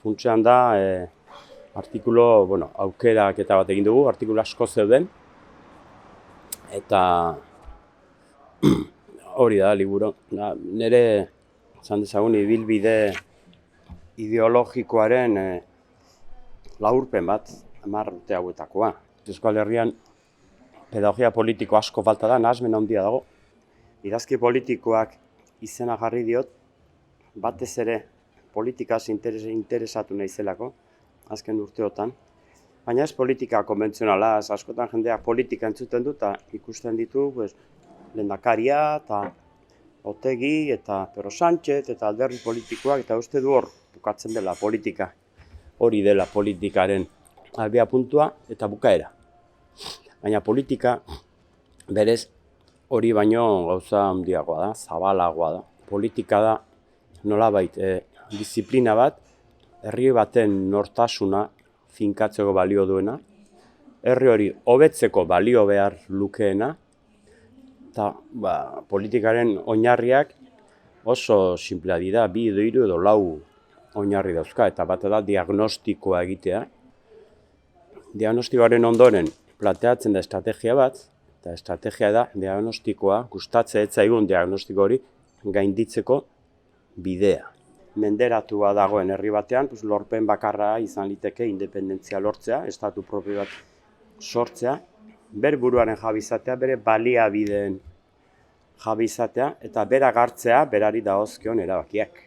funtsean da artikulu, aukerak eta bat egin dugu, artikulu asko zeuden, eta hori da, liburu. Nire, esan dezagun, ibilbide ideologikoaren laburpen bat, 10 urte hauetakoa. Euskal Herrian pedagogia politiko asko falta da, nahasmen handia dago. Idazki politikoak izena jarri diot, batez ere politikaz interesatu naizelako, azken urteotan. Baina ez politika konbentzionala, askotan jendeak politika entzuten du eta ikusten ditu lehendakaria eta Otegi eta Pedro Sánchez eta alderdi politikoak, eta uste du hor bukatzen dela politika. Hori dela politikaren abiapuntua eta bukaera. Baina politika berez hori baino gauza handiagoa da, zabalagoa da. Politika da nolabait disiplina bat, herri baten nortasuna finkatzeko balio duena, herri hori hobetzeko balio behar lukeena, eta politikaren oinarriak oso sinplea dira, 2, 3 edo 4 oinarri dauzka, eta bat da diagnostikoa egitea. Diagnostikoaren ondoren planteatzen da estrategia bat, eta estrategia da diagnostikoa, gustatzen ez zaigun diagnostiko hori gainditzeko bidea. Menderatua dagoen herri batean, lorpen bakarra izan liteke independentzia lortzea, estatu propio bat sortzea, bere buruaren jabe izatea, bere baliabideen jabe izatea, eta berak hartzea berari dagozkion erabakiak.